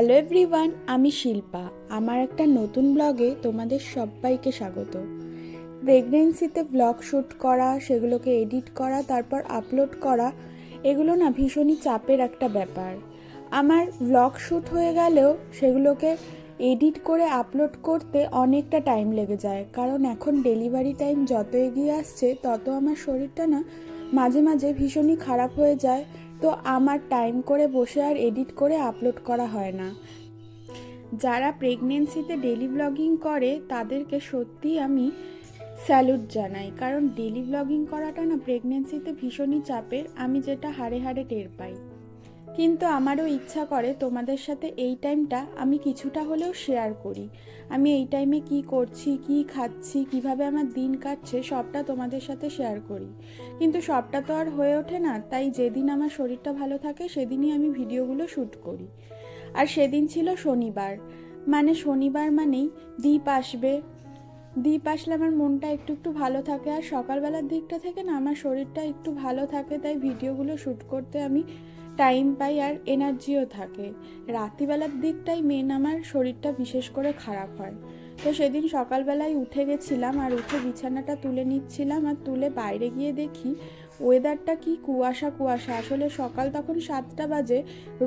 Hello everyone, আমি শিল্পা। আমার একটা নতুন ব্লগে তোমাদের সবাইকে স্বাগত। প্রেগনেন্সিতে ব্লগ শ্যুট করা, সেগুলোকে এডিট করা, তারপর আপলোড করা, এগুলো না ভীষণই চাপের একটা ব্যাপার। আমার ব্লগ শ্যুট হয়ে গেলেও সেগুলোকে এডিট করে আপলোড করতে অনেকটা টাইম লেগে যায়, কারণ এখন ডেলিভারি টাইম যত এগিয়ে আসছে তত আমার শরীরটা না মাঝে মাঝে ভীষণই খারাপ হয়ে যায়। তো আমার টাইম করে বসে আর এডিট করে আপলোড করা হয় না। যারা প্রেগনেন্সিতে ডেলি ব্লগিং করে তাদেরকে সত্যিই আমি স্যালুট জানাই, কারণ ডেলি ব্লগিং করাটা না প্রেগনেন্সিতে ভীষণই চাপের, আমি যেটা হাড়ে হাড়ে টের পাই। কিন্তু আমারও ইচ্ছা করে তোমাদের সাথে এই টাইমটা আমি কিছুটা হলেও শেয়ার করি। আমি এই টাইমে কি করছি, কি খাচ্ছি, কিভাবে আমার দিন কাটছে, সবটা তোমাদের সাথে শেয়ার করি। কিন্তু সবটা তো আর হয়ে ওঠে না, তাই যেদিন আমার শরীরটা ভালো থাকে সেদিনই আমি ভিডিওগুলো শ্যুট করি। আর সেদিন ছিল শনিবার, মানে শনিবার মানেই দ্বীপ আসবে। দ্বীপ আসলে আমার মনটা একটু একটু ভালো থাকে, আর সকালবেলার দিকটা থেকে না আমার শরীরটা একটু ভালো থাকে, তাই ভিডিওগুলো শ্যুট করতে আমি টাইম পাই আর এনার্জিও থাকে। রাত্রিবেলার দিকটাই মেন আমার শরীরটা বিশেষ করে খারাপ হয়। তো সেদিন সকালবেলায় উঠে গেছিলাম, আর উঠে বিছানাটা তুলে নিচ্ছিলাম, আর তুলে বাইরে গিয়ে দেখি ওয়েদারটা কি কুয়াশা কুয়াশা। আসলে সকাল তখন 7টা বাজে,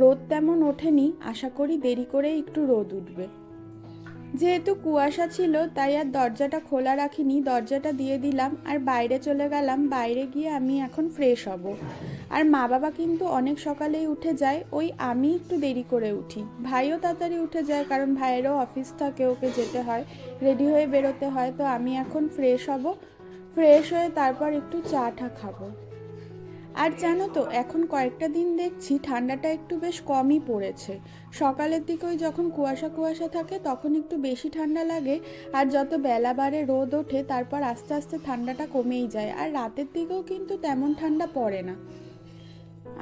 রোদ তেমন ওঠেনি, আশা করি দেরি করে একটু রোদ উঠবে। যেহেতু কুয়াশা ছিল তাই আর দরজাটা খোলা রাখিনি, দরজাটা দিয়ে দিলাম আর বাইরে চলে গেলাম। বাইরে গিয়ে আমি এখন ফ্রেশ হব। আর মা বাবা কিন্তু অনেক সকালেই উঠে যায়, ওই আমি একটু দেরি করে উঠি। ভাইও তাড়াতাড়ি উঠে যায়, কারণ ভাইয়েরও অফিস থাকে, ওকে যেতে হয়, রেডি হয়ে বেরোতে হয়। তো আমি এখন ফ্রেশ হব, ফ্রেশ হয়ে তারপর একটু চা টা খাবো। আর জানো তো, এখন কয়েকটা দিন দেখছি ঠান্ডাটা একটু বেশ কমই পড়েছে। সকালের দিকে ওই যখন কুয়াশা কুয়াশা থাকে তখন একটু বেশি ঠান্ডা লাগে, আর যত বেলা বাড়ে রোদ ওঠে তারপর আস্তে আস্তে ঠান্ডাটা কমেই যায়, আর রাতের দিকেও কিন্তু তেমন ঠান্ডা পড়ে না।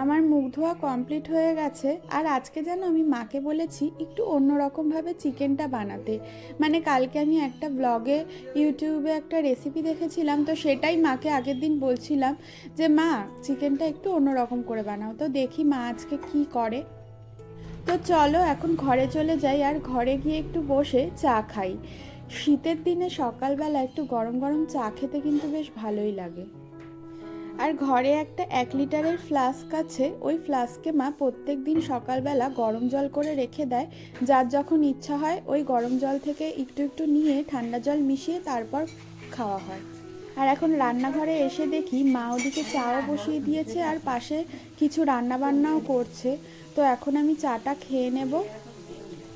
আমার মুখ ধোয়া কমপ্লিট হয়ে গেছে, আর আজকে যেন আমি মাকে বলেছি একটু অন্যরকমভাবে চিকেনটা বানাতে। মানে কালকে আমি একটা ব্লগে ইউটিউবে একটা রেসিপি দেখেছিলাম, তো সেটাই মাকে আগের দিন বলছিলাম যে মা চিকেনটা একটু অন্যরকম করে বানাও। তো দেখি মা আজকে কি করে। তো চলো এখন ঘরে চলে যাই, আর ঘরে গিয়ে একটু বসে চা খাই। শীতের দিনে সকালবেলা একটু গরম গরম চা খেতে কিন্তু বেশ ভালোই লাগে। আর ঘরে একটা 1 লিটারের ফ্লাস্ক আছে, ওই ফ্লাস্কে মা প্রত্যেক দিন সকালবেলা গরম জল করে রেখে দেয়। যার যখন ইচ্ছা হয় ওই গরম জল থেকে একটু একটু নিয়ে ঠান্ডা জল মিশিয়ে তারপর খাওয়া হয়। আর এখন রান্নাঘরে এসে দেখি মা ওদিকে চাও বসিয়ে দিয়েছে, আর পাশে কিছু রান্নাবান্নাও করছে। তো এখন আমি চাটা খেয়ে নেব।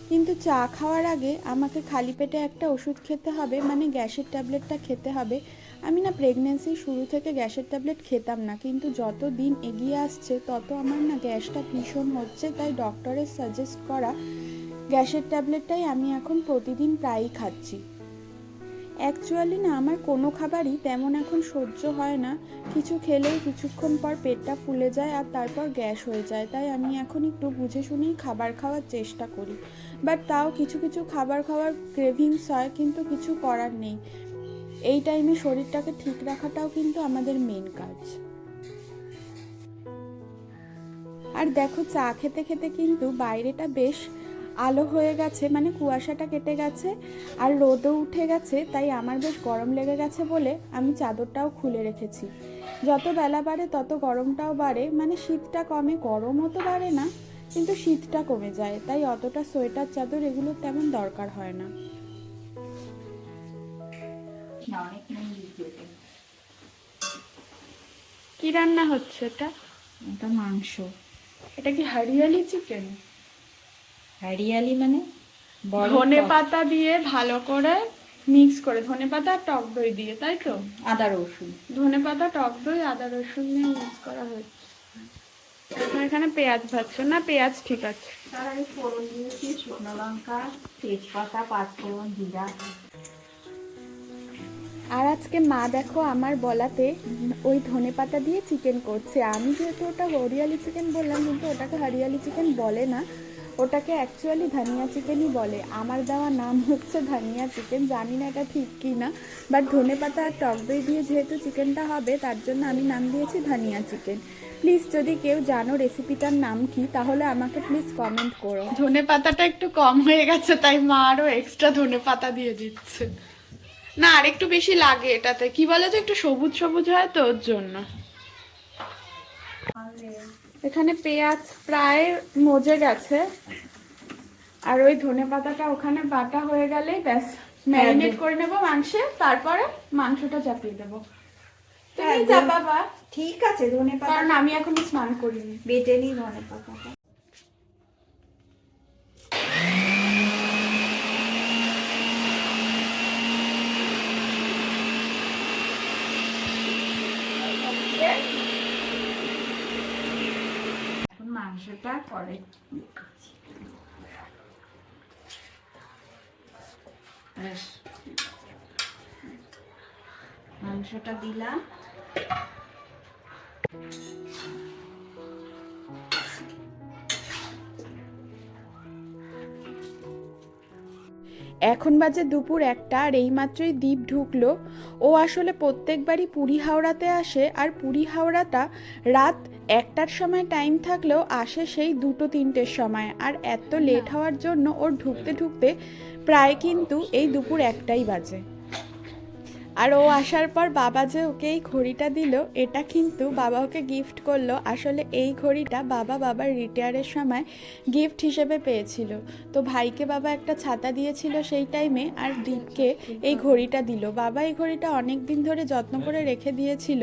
কিন্তু চা খাওয়ার আগে আমাকে খালি পেটে একটা ওষুধ খেতে হবে, মানে গ্যাসের ট্যাবলেটটা খেতে হবে। আমি না প্রেগনেন্সির শুরু থেকে গ্যাসের ট্যাবলেট খেতাম না, কিন্তু যত দিন এগিয়ে আসছে তত আমার না গ্যাসটা ভীষণ হচ্ছে, তাই ডক্টরের সাজেস্ট করা গ্যাসের ট্যাবলেটটাই আমি এখন প্রতিদিন প্রায়ই খাচ্ছি। অ্যাকচুয়ালি না আমার কোনো খাবারই তেমন এখন সহ্য হয় না, কিছু খেলেই কিছুক্ষণ পর পেটটা ফুলে যায় আর তারপর গ্যাস হয়ে যায়। তাই আমি এখন একটু বুঝে শুনেই খাবার খাওয়ার চেষ্টা করি, বাট তাও কিছু কিছু খাবার খাওয়ার ক্রেভিংস হয়, কিন্তু কিছু করার নেই। এই টাইমে শরীরটাকে ঠিক রাখাটাও কিন্তু আমাদের মেন কাজ। আর দেখো চা খেতে খেতে কিন্তু বাইরেটা বেশ আলো হয়ে গেছে, মানে কুয়াশাটা কেটে গেছে আর রোদও উঠে গেছে, তাই আমার বেশ গরম লেগে গেছে বলে আমি চাদরটাও খুলে রেখেছি। যত বেলা বাড়ে তত গরমটাও বাড়ে, মানে শীতটা কমে, গরমও তো বাড়ে না কিন্তু শীতটা কমে যায়, তাই অতটা সোয়েটার চাদর এগুলো তেমন দরকার হয় না। কি রান্না হচ্ছে এটা? এটা মাংস। এটা কি হরিয়ালি চিকেন? হরিয়ালি মানে ধনে পাতা দিয়ে ভালো করে মিক্স করে, ধনে পাতা আর টক দই দিয়ে, তাই তো? আদা রসুন। ধনে পাতা, টক দই, আদা রসুন দিয়ে মিক্স করা হয়েছে। এখন এখানে পেঁয়াজ ভাজছো না? পেঁয়াজ ঠিক আছে। তার আগে ফোড়ন দিয়েছি শুকনো লঙ্কা, তেজপাতা, পাঁচফোড়ন, জিরা। আর আজকে মা দেখো আমার বলাতে ওই ধনে পাতা দিয়ে চিকেন করছে। আমি যেহেতু ওটা হরিয়ালি চিকেন বললাম, কিন্তু ওটাকে হরিয়ালি চিকেন বলে না, ওটাকে অ্যাকচুয়ালি ধনিয়া চিকেনই বলে। আমার দেওয়া নাম হচ্ছে ধনিয়া চিকেন, জানি না এটা ঠিক কি না, বাট ধনে পাতা আর টক দই দিয়ে যেহেতু চিকেনটা হবে তার জন্য আমি নাম দিয়েছি ধনিয়া চিকেন। প্লিজ যদি কেউ জানো রেসিপিটার নাম কি তাহলে আমাকে প্লিজ কমেন্ট করো। ধনে পাতাটা একটু কম হয়ে গেছে তাই মা আরও এক্সট্রা ধনে পাতা দিয়ে দিচ্ছে। না আর একটু বেশি লাগে এটাতে, কি বলে যে একটু সবুজ সবুজ হয় তো ওর জন্য। এখানে পেঁয়াজ প্রায় মজে গেছে, আর ওই ধনে পাতাটা ওখানে বাটা হয়ে গেলেই ব্যাস ম্যারিনেট করে নেবো মাংসে, তারপরে মাংসটা চাপিয়ে দেবো। তুমি চাপাবা? ঠিক আছে, ধনে পাতা কারণ আমি এখনো স্নান করিনি। বেটে নি ধনে পাতাটা। এখন মাংসটা পরে মাংসটা দিলাম। এখন বাজে দুপুর 1টা, আর এইমাত্রই দীপ ঢুকলো। ও আসলে প্রত্যেকবারই পুরী হাওড়াতে আসে, আর পুরী হাওড়াটা রাত 1টার সময় টাইম থাকলেও আসে সেই 2-3টের সময়, আর এত লেট হওয়ার জন্য ওর ঢুকতে ঢুকতে প্রায় কিন্তু এই দুপুর 1টাই বাজে। আর ও আসার পর বাবা যে ওকে এই ঘড়িটা দিল, এটা কিন্তু বাবা ওকে গিফট করলো। আসলে এই ঘড়িটা বাবার রিটায়ারের সময় গিফট হিসেবে পেয়েছিল। তো ভাইকে বাবা একটা ছাতা দিয়েছিল সেই টাইমে, আর দীপকে এই ঘড়িটা দিল। বাবা এই ঘড়িটা অনেক দিন ধরে যত্ন করে রেখে দিয়েছিল,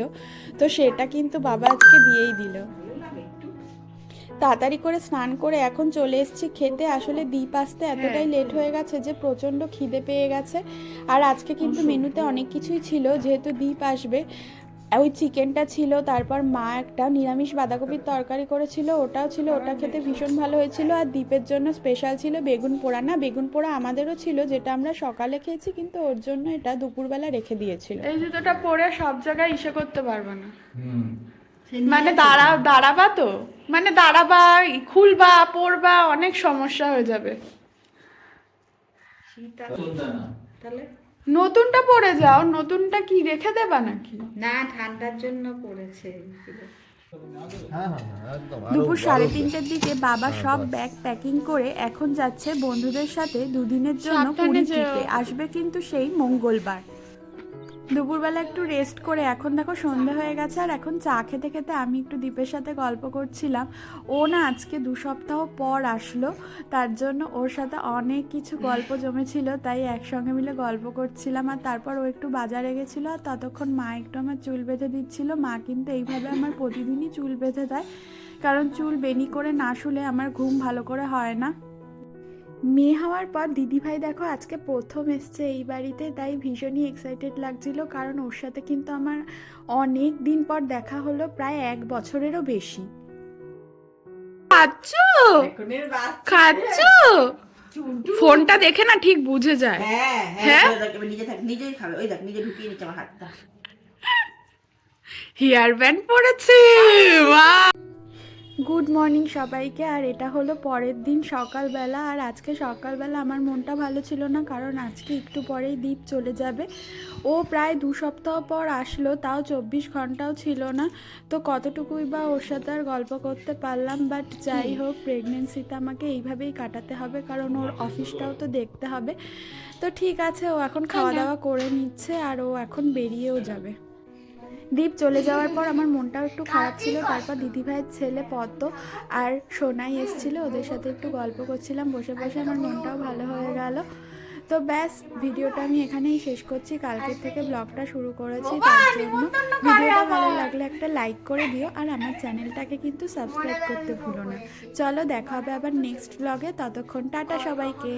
তো সেটা কিন্তু বাবা আজকে দিয়েই দিল। তাড়াতাড়ি করে স্নান করে এখন চলে এসেছি খেতে। আসলে দীপ আসতে এতটাই লেট হয়ে গেছে যে প্রচণ্ড খিদে পেয়ে গেছে। আর আজকে কিন্তু মেনুতে অনেক কিছুই ছিল, যেহেতু দীপ আসবে। ওই চিকেনটা ছিল, তারপর মা একটা নিরামিষ বাঁধাকপির তরকারি করেছিল, ওটাও ছিল, ওটা খেতে ভীষণ ভালো হয়েছিল। আর দীপের জন্য স্পেশাল ছিল বেগুন পোড়া। না, বেগুন পোড়া আমাদেরও ছিল, যেটা আমরা সকালে খেয়েছি, কিন্তু ওর জন্য এটা দুপুরবেলা রেখে দিয়েছিল। এই জুতোটা পরে সব জায়গায় ইসে করতে পারবে না, মানে দাঁড়াবা তো, মানে দাঁড়াবা, খুলবা, পরবা, অনেক সমস্যা হয়ে যাবে। তাহলে নতুনটা পরে যাও, নতুনটা কি রেখে দেবা নাকি? না, ঠান্ডার জন্য পড়েছে। দুপুর 3:30টার দিকে বাবা সব ব্যাগ প্যাকিং করে এখন যাচ্ছে বন্ধুদের সাথে দুদিনের জন্য পুরী ট্রিপে। আসবে কিন্তু সেই মঙ্গলবার। দুপুরবেলা একটু রেস্ট করে এখন দেখো সন্ধে হয়ে গেছে, আর এখন চা খেতে খেতে আমি একটু দীপের সাথে গল্প করছিলাম। ও না আজকে 2 সপ্তাহ পর আসলো, তার জন্য ওর সাথে অনেক কিছু গল্প জমেছিল, তাই একসঙ্গে মিলে গল্প করছিলাম। আর তারপর ও একটু বাজারে গেছিলো, আর ততক্ষণ মা একটু আমার চুল বেঁধে দিচ্ছিল। মা কিন্তু এইভাবে আমার প্রতিদিনই চুল বেঁধে দেয়, কারণ চুল বেনি করে না শুলে আমার ঘুম ভালো করে হয় না। মেয়ে হওয়ার পর দিদিভাই দেখো আজকে প্রথম এসছে এই বাড়িতে, তাই ভীষণই এক্সাইটেড লাগছিল, কারণ ওর সাথে কিন্তু আমার অনেক দিন পর দেখা হলো, প্রায় 1 বছরেরও বেশি। খাচ্ছো? ফোনটা দেখে না ঠিক বুঝে যায়। হ্যাঁ, নিজেই খাবে। ওই দেখ, নিজে ঢুকিয়ে নিচ্ছে আমার হাতটা। হেয়ার ব্যান্ড পরেছে। গুড মর্নিং সবাইকে। আর এটা হলো পরের দিন সকালবেলা, আর আজকে সকালবেলা আমার মনটা ভালো ছিল না, কারণ আজকে একটু পরেই দীপ চলে যাবে। ও প্রায় 2 সপ্তাহ পর আসলো, তাও 24 ঘন্টাও ছিল না, তো কতটুকুই বা ওর সাথে আর গল্প করতে পারলাম। বাট যাই হোক, প্রেগনেন্সিতে আমাকে এইভাবেই কাটাতে হবে, কারণ ওর অফিসটাও তো দেখতে হবে। তো ঠিক আছে, ও এখন খাওয়া দাওয়া করে নিচ্ছে, আর ও এখন বেরিয়েও যাবে। দীপ চলে যাওয়ার পর আমার মনটাও একটু খারাপ ছিল। তারপর দিদিভাইয়ের ছেলে পদ্ম আর সোনাই এসেছিলো, ওদের সাথে একটু গল্প করছিলাম বসে বসে, আমার মনটাও ভালো হয়ে গেল। তো ব্যাস, ভিডিওটা আমি এখানেই শেষ করছি। কালকের থেকে ব্লগটা শুরু করেছি, তার জন্য ভিডিওটা ভালো লাগলে একটা লাইক করে দিও, আর আমার চ্যানেলটাকে কিন্তু সাবস্ক্রাইব করতে ভুলো না। চলো, দেখা হবে আবার নেক্সট ব্লগে, ততক্ষণ টাটা সবাইকে।